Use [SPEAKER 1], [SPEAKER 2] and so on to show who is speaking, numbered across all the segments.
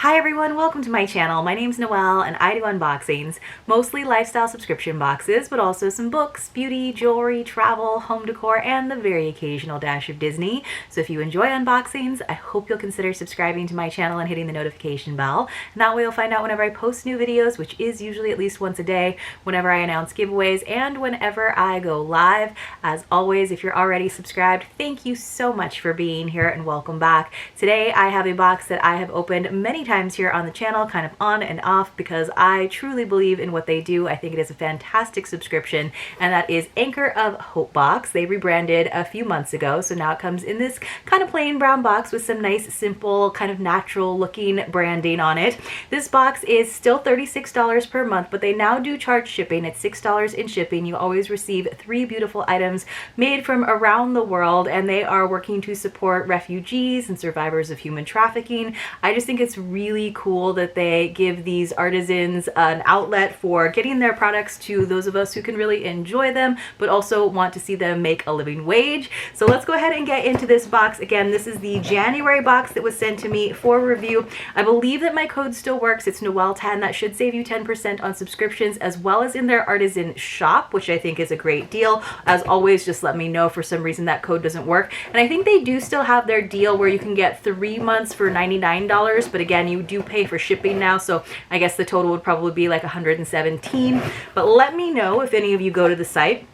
[SPEAKER 1] Hi everyone, welcome to my channel. My name's Noelle and I do unboxings, mostly lifestyle subscription boxes, but also some books, beauty, jewelry, travel, home decor, and the very occasional dash of Disney. So if you enjoy unboxings, I hope you'll consider subscribing to my channel and hitting the notification bell. And that way you'll find out whenever I post new videos, which is usually at least once a day, whenever I announce giveaways, and whenever I go live. As always, if you're already subscribed, thank you so much for being here and welcome back. Today I have a box that I have opened many times here on the channel, kind of on and off, because I truly believe in what they do. I think it is a fantastic subscription, and that is Anchor of Hope box. They rebranded a few months ago, so now it comes in this kind of plain brown box with some nice, simple, kind of natural looking branding on it. This box is still $36 per month, but they now do charge shipping. It's $6 in shipping. You always receive 3 beautiful items made from around the world, and they are working to support refugees and survivors of human trafficking. I just think it's really cool that they give these artisans an outlet for getting their products to those of us who can really enjoy them, but also want to see them make a living wage. So let's go ahead and get into this box. Again, this is the January box that was sent to me for review. I believe that my code still works. It's Noelle10. That should save you 10% on subscriptions, as well as in their artisan shop, which I think is a great deal. As always, just let me know if for some reason that code doesn't work. And I think they do still have their deal where you can get 3 months for $99, but again, you do pay for shipping now, so I guess the total would probably be like $117. But let me know if any of you go to the site.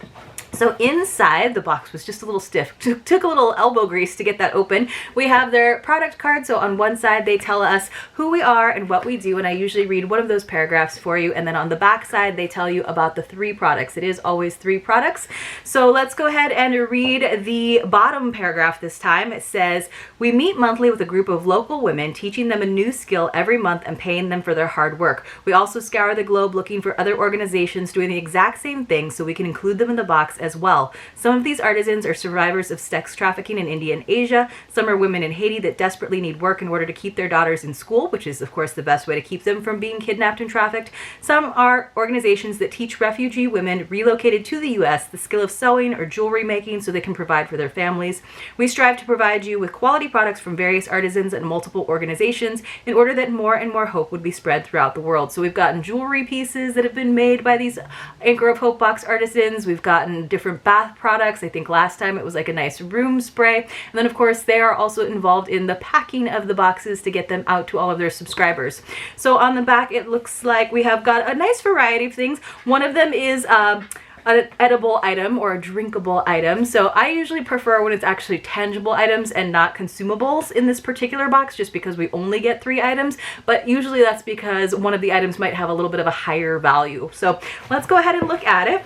[SPEAKER 1] So inside, the box was just a little stiff. Took a little elbow grease to get that open. We have their product card. So on one side, they tell us who we are and what we do. And I usually read one of those paragraphs for you. And then on the back side, they tell you about the 3 products. It is always 3 products. So let's go ahead and read the bottom paragraph this time. It says, we meet monthly with a group of local women, teaching them a new skill every month and paying them for their hard work. We also scour the globe looking for other organizations doing the exact same thing so we can include them in the box as well. Some of these artisans are survivors of sex trafficking in India and Asia. Some are women in Haiti that desperately need work in order to keep their daughters in school, which is of course the best way to keep them from being kidnapped and trafficked. Some are organizations that teach refugee women relocated to the US the skill of sewing or jewelry making so they can provide for their families. We strive to provide you with quality products from various artisans and multiple organizations in order that more and more hope would be spread throughout the world. So we've gotten jewelry pieces that have been made by these Anchor of Hope box artisans. We've gotten different bath products. I think last time it was like a nice room spray. And then of course they are also involved in the packing of the boxes to get them out to all of their subscribers. So on the back it looks like we have got a nice variety of things. One of them is an edible item or a drinkable item. So I usually prefer when it's actually tangible items and not consumables in this particular box, just because we only get 3 items, but usually that's because one of the items might have a little bit of a higher value. So let's go ahead and look at it.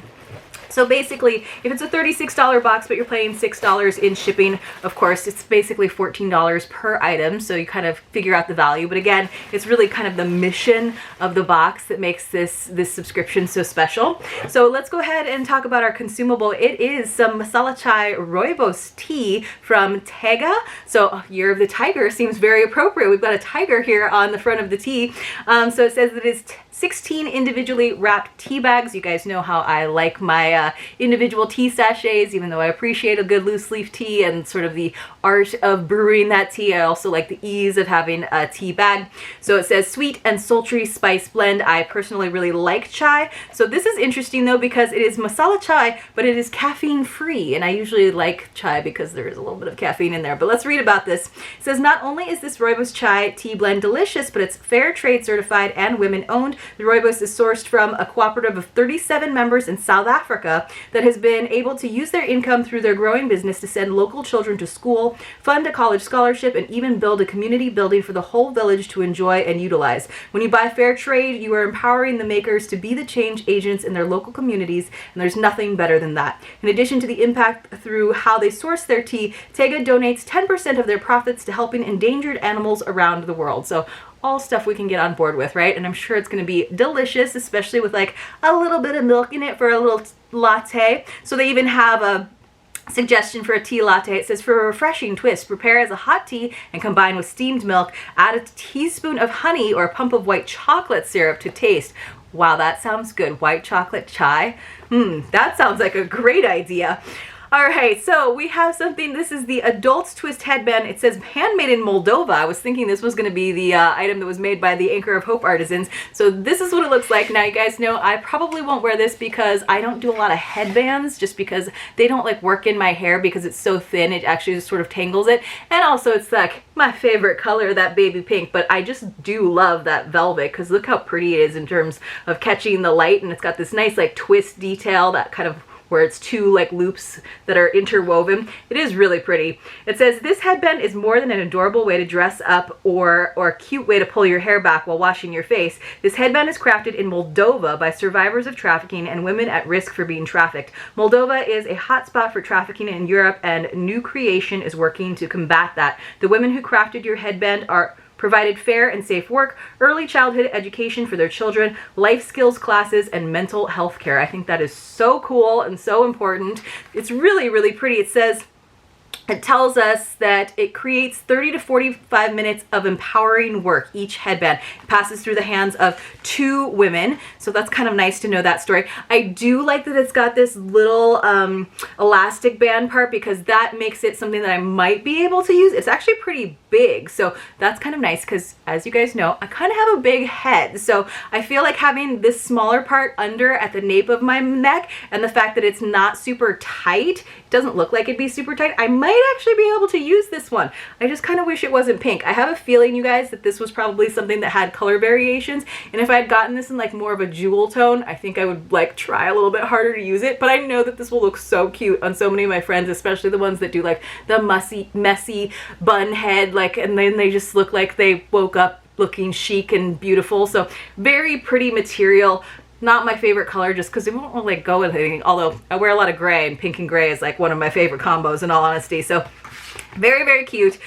[SPEAKER 1] So basically, if it's a $36 box, but you're paying $6 in shipping, of course, it's basically $14 per item. So you kind of figure out the value. But again, it's really kind of the mission of the box that makes this subscription so special. So let's go ahead and talk about our consumable. It is some masala chai rooibos tea from Tega. So Year of the Tiger seems very appropriate. We've got a tiger here on the front of the tea. So it says that it's 16 individually wrapped tea bags. You guys know how I like my individual tea sachets, even though I appreciate a good loose leaf tea and sort of the art of brewing that tea. I also like the ease of having a tea bag. So it says sweet and sultry spice blend. I personally really like chai. So this is interesting though, because it is masala chai, but it is caffeine free. And I usually like chai because there is a little bit of caffeine in there. But let's read about this. It says not only is this rooibos chai tea blend delicious, but it's fair trade certified and women owned. The rooibos is sourced from a cooperative of 37 members in South Africa that has been able to use their income through their growing business to send local children to school, fund a college scholarship, and even build a community building for the whole village to enjoy and utilize. When you buy fair trade, you are empowering the makers to be the change agents in their local communities, and there's nothing better than that. In addition to the impact through how they source their tea, Tega donates 10% of their profits to helping endangered animals around the world. So all stuff we can get on board with, right? And I'm sure it's going to be delicious, especially with like a little bit of milk in it for a little latte. So they even have a suggestion for a tea latte. It says, for a refreshing twist, prepare as a hot tea and combine with steamed milk. Add a teaspoon of honey or a pump of white chocolate syrup to taste. Wow, that sounds good. White chocolate chai. That sounds like a great idea. All right, so we have something. This is the Adults Twist headband. It says handmade in Moldova. I was thinking this was going to be the item that was made by the Anchor of Hope artisans. So this is what it looks like. Now you guys know I probably won't wear this because I don't do a lot of headbands, just because they don't like work in my hair because it's so thin. It actually just sort of tangles it. And also it's like my favorite color, that baby pink, but I just do love that velvet because look how pretty it is in terms of catching the light, and it's got this nice like twist detail, that kind of where it's two like loops that are interwoven. It is really pretty. It says this headband is more than an adorable way to dress up or a cute way to pull your hair back while washing your face. This headband is crafted in Moldova by survivors of trafficking and women at risk for being trafficked. Moldova is a hotspot for trafficking in Europe, and New Creation is working to combat that. The women who crafted your headband provided fair and safe work, early childhood education for their children, life skills classes, and mental health care. I think that is so cool and so important. It's really, really pretty. It tells us that it creates 30 to 45 minutes of empowering work, each headband. It passes through the hands of 2 women, so that's kind of nice to know that story. I do like that it's got this little elastic band part because that makes it something that I might be able to use. It's actually pretty big, so that's kind of nice because, as you guys know, I kind of have a big head, so I feel like having this smaller part under at the nape of my neck, and the fact that it's not super tight, it doesn't look like it'd be super tight, I might actually be able to use this one. I just kind of wish it wasn't pink. I have a feeling, you guys, that this was probably something that had color variations, and if I had gotten this in like more of a jewel tone, I think I would like try a little bit harder to use it, but I know that this will look so cute on so many of my friends, especially the ones that do like the messy bun head, like, and then they just look like they woke up looking chic and beautiful. So very pretty material. Not my favorite color just because it won't really go with anything, although I wear a lot of gray, and pink and gray is like one of my favorite combos in all honesty. So very, very cute.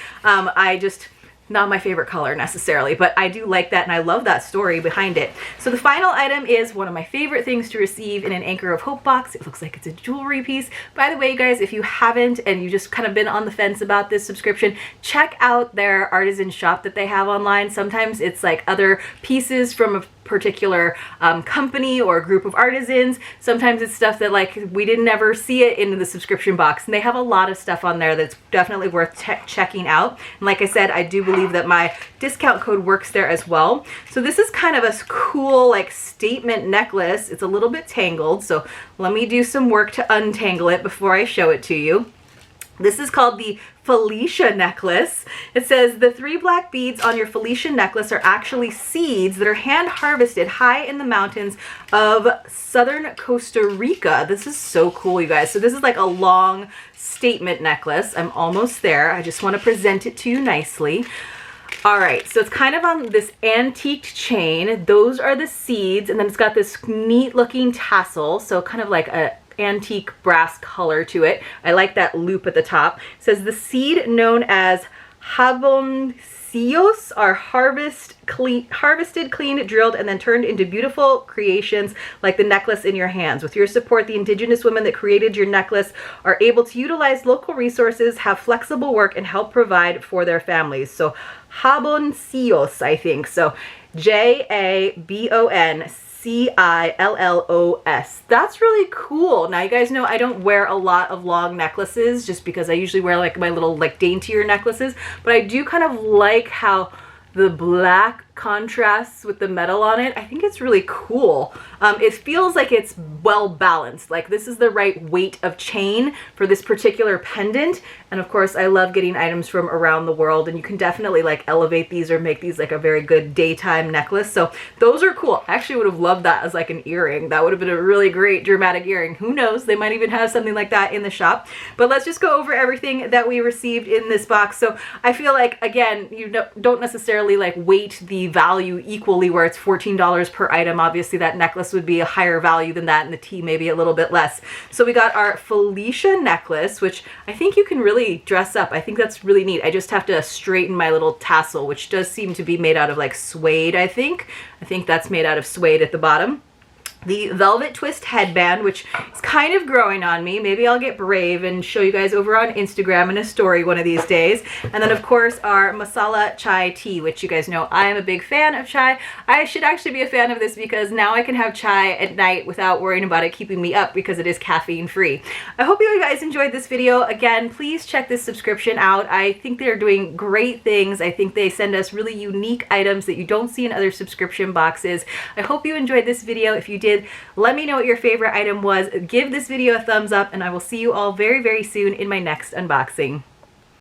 [SPEAKER 1] Not my favorite color necessarily, but I do like that, and I love that story behind it. So the final item is one of my favorite things to receive in an Anchor of Hope box. It looks like it's a jewelry piece. By the way, you guys, if you haven't and you just kind of been on the fence about this subscription, check out their artisan shop that they have online. Sometimes it's like other pieces from a particular company or a group of artisans. Sometimes it's stuff that like we didn't ever see it in the subscription box, and they have a lot of stuff on there that's definitely worth checking out. And like I said, I do believe that my discount code works there as well. So this is kind of a cool like statement necklace. It's a little bit tangled, so let me do some work to untangle it before I show it to you. This is called the Felicia necklace. It says the 3 black beads on your Felicia necklace are actually seeds that are hand harvested high in the mountains of southern Costa Rica. This is so cool, you guys. So this is like a long statement necklace. I'm almost there. I just want to present it to you nicely. All right, so it's kind of on this antiqued chain. Those are the seeds, and then it's got this neat looking tassel, so kind of like a antique brass color to it. I like that loop at the top. It says the seed known as jaboncillos are harvested, cleaned, drilled, and then turned into beautiful creations like the necklace in your hands. With your support, the indigenous women that created your necklace are able to utilize local resources, have flexible work, and help provide for their families. So jaboncillos, I think. So Jaboncillos. That's really cool. Now you guys know I don't wear a lot of long necklaces just because I usually wear like my little like daintier necklaces, but I do kind of like how the black contrasts with the metal on it. I think it's really cool. It feels like it's well balanced. Like this is the right weight of chain for this particular pendant. And of course, I love getting items from around the world, and you can definitely like elevate these or make these like a very good daytime necklace. So those are cool. I actually would have loved that as like an earring. That would have been a really great dramatic earring. Who knows? They might even have something like that in the shop. But let's just go over everything that we received in this box. So I feel like, again, you don't necessarily like weight the value equally where it's $14 per item. Obviously that necklace would be a higher value than that, and the tea maybe a little bit less. So we got our Felicia necklace, which I think you can really dress up. I think that's really neat. I just have to straighten my little tassel, which does seem to be made out of like suede. I think that's made out of suede at the bottom. the velvet twist headband, which is kind of growing on me. Maybe I'll get brave and show you guys over on Instagram in a story one of these days. And then of course our masala chai tea, which you guys know I am a big fan of chai. I should actually be a fan of this because now I can have chai at night without worrying about it keeping me up because it is caffeine free. I hope you guys enjoyed this video. Again, please check this subscription out. I think they're doing great things. I think they send us really unique items that you don't see in other subscription boxes. I hope you enjoyed this video. If you did, let me know what your favorite item was. Give this video a thumbs up, and I will see you all very, very soon in my next unboxing.